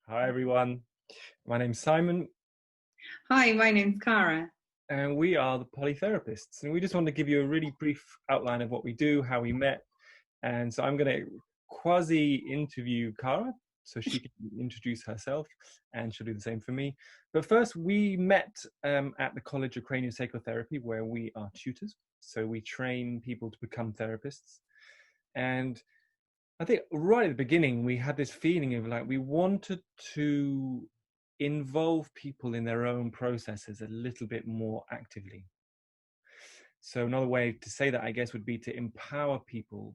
Hi everyone, my name's Simon Hi, my name's Cara. and we are the Polytherapists, and we just want to give you a really brief outline of what we do, how we met. And so I'm going to quasi interview Cara so she can introduce herself, and she'll do the same for me. But first, we met at the College of Craniosacral Therapy, where we are tutors. So we train people to become therapists. And I think right at the beginning, we had this feeling of like we wanted to involve people in their own processes a little bit more actively. So another way to say that, I guess, would be to empower people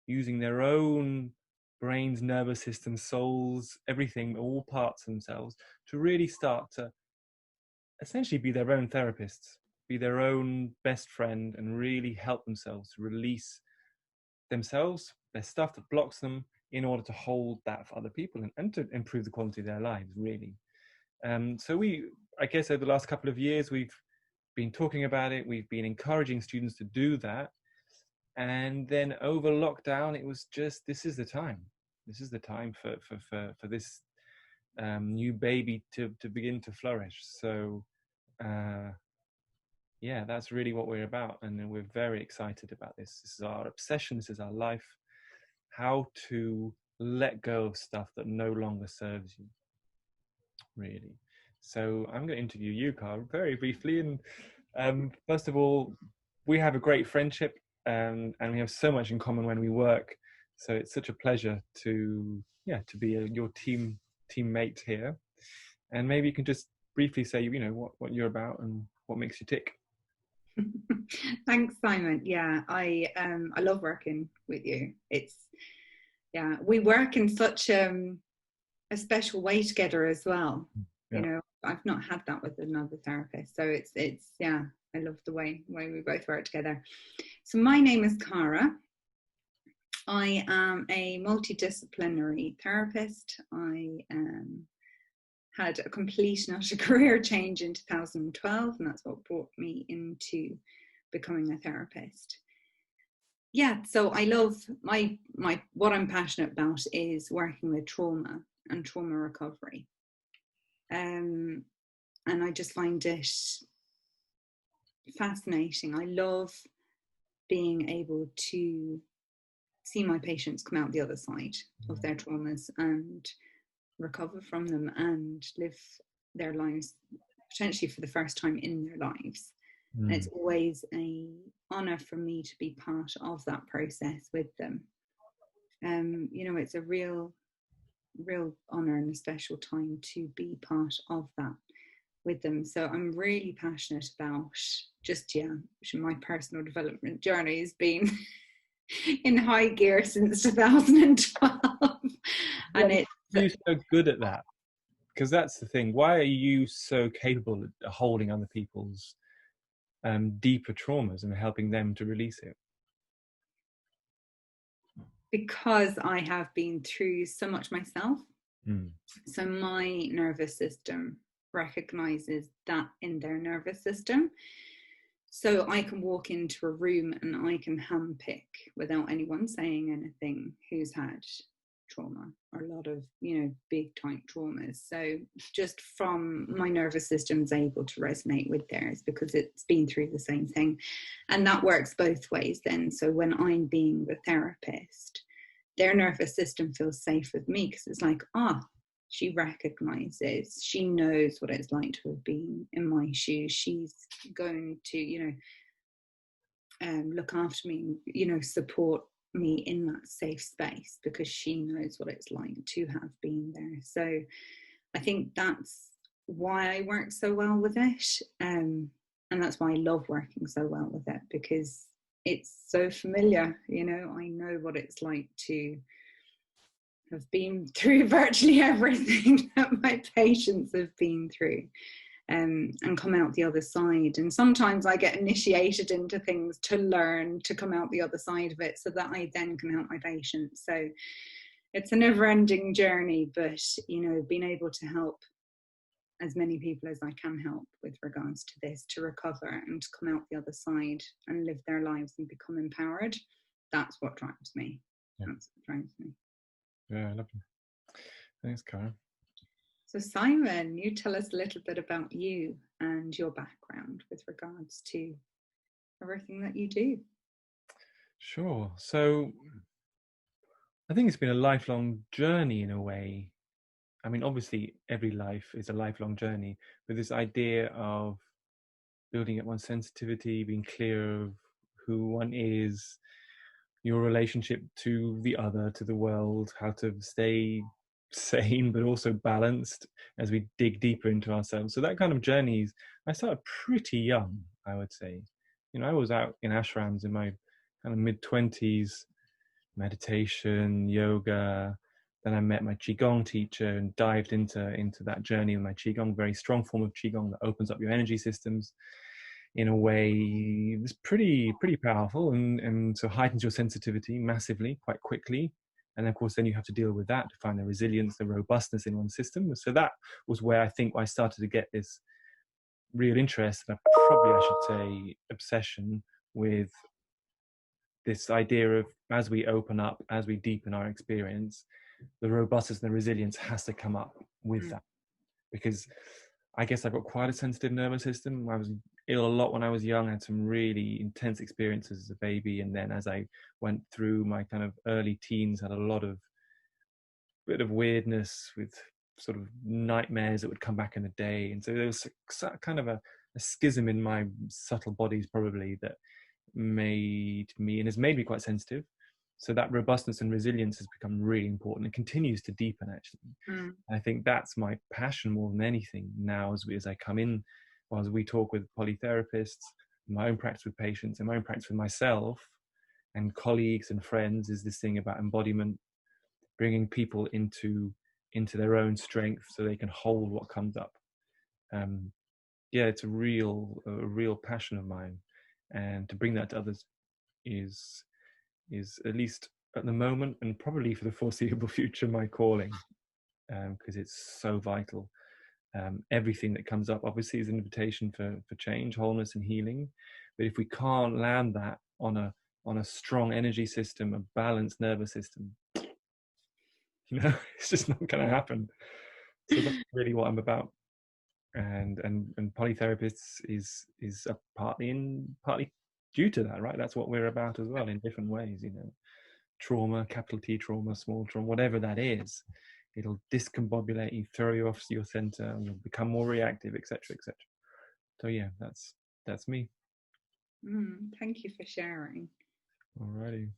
using their own brains, nervous system, souls, everything, all parts of themselves, to really start to essentially be their own therapists, be their own best friend, and really help themselves to release themselves, their stuff that blocks them, in order to hold that for other people and to improve the quality of their lives, really. So I guess over the last couple of years, we've been talking about it. We've been encouraging students to do that. And then over lockdown, it was just, this is the time. This is the time for this new baby to begin to flourish. So yeah, that's really what we're about. And we're very excited about this. This is our obsession. This is our life. How to let go of stuff that no longer serves you, really. So I'm going to interview you, Carl, very briefly. And first of all, we have a great friendship, and we have so much in common when we work. So it's such a pleasure to be your teammate here. And maybe you can just briefly say, what you're about and what makes you tick. Thanks, Simon. Yeah, I love working with you. We work in such a special way together as well. Yeah. You know, I've not had that with another therapist. So it's I love the way we both work together. So my name is Cara. I am a multidisciplinary therapist. I had a complete and utter career change in 2012, and that's what brought me into becoming a therapist. Yeah, so I love my what I'm passionate about is working with trauma and trauma recovery. And I just find it fascinating. I love being able to see my patients come out the other side of their traumas and recover from them and live their lives potentially for the first time in their lives. And it's always an honor for me to be part of that process with them. It's a real honor and a special time to be part of that with them. So I'm really passionate about my personal development journey has been in high gear since 2012. And you're so good at that, because that's the thing. Why are you so capable of holding other people's deeper traumas and helping them to release it? Because I have been through so much myself. So my nervous system recognizes that in their nervous system. So I can walk into a room and I can handpick, without anyone saying anything, who's had trauma, or a lot of, big time traumas. So just from my nervous system's able to resonate with theirs because it's been through the same thing. And that works both ways then. So when I'm being the therapist, their nervous system feels safe with me because it's like, she recognizes, she knows what it's like to have been in my shoes. She's going to, look after me, support me in that safe space because she knows what it's like to have been there. So I think that's why I work so well with it. And that's why I love working so well with it, because it's so familiar. I know what it's like to have been through virtually everything that my patients have been through, and come out the other side. And sometimes I get initiated into things to learn to come out the other side of it so that I then can help my patients. So it's a never-ending journey, but being able to help as many people as I can help with regards to this, to recover and to come out the other side and live their lives and become empowered, that's what drives me. Yeah. That's what drives me. Yeah, I love it. Thanks, Cara. So Simon, you tell us a little bit about you and your background with regards to everything that you do. Sure. So I think it's been a lifelong journey in a way. I mean, obviously, every life is a lifelong journey, but this idea of building up one's sensitivity, being clear of who one is, your relationship to the other, to the world, how to stay sane but also balanced as we dig deeper into ourselves. So that kind of journeys, I started pretty young, I would say. I was out in ashrams in my kind of mid-20s, meditation, yoga. Then I met my qigong teacher and dived into that journey of my qigong, very strong form of qigong that opens up your energy systems in a way that's pretty powerful, and so heightens your sensitivity massively quite quickly. And of course then you have to deal with that to find the resilience, the robustness in one's system. So that was where I think I started to get this real interest, and probably I should say obsession, with this idea of, as we open up, as we deepen our experience, the robustness and the resilience has to come up with that. Because I guess I've got quite a sensitive nervous system. I was ill a lot when I was young. I had some really intense experiences as a baby, and then as I went through my kind of early teens, had a lot of bit of weirdness with sort of nightmares that would come back in the day. And so there was kind of a schism in my subtle bodies probably that made me, and has made me, quite sensitive. So that robustness and resilience has become really important and continues to deepen, actually. I think that's my passion more than anything now, as I come in, or as we talk with polytherapists, my own practice with patients and my own practice with myself and colleagues and friends, is this thing about embodiment, bringing people into their own strength so they can hold what comes up. Yeah, it's a real passion of mine, and to bring that to others is at least at the moment, and probably for the foreseeable future, my calling, because it's so vital. Everything that comes up obviously is an invitation for change, wholeness and healing, but if we can't land that on a strong energy system, a balanced nervous system, it's just not going to happen. So that's really what I'm about. And polytherapists is partly due to that, right? That's what we're about as well, in different ways. Trauma, capital T trauma, small trauma, whatever that is, it'll discombobulate you, throw you off your center, and you'll become more reactive, etc., etc. So yeah, that's me. Thank you for sharing. Alrighty.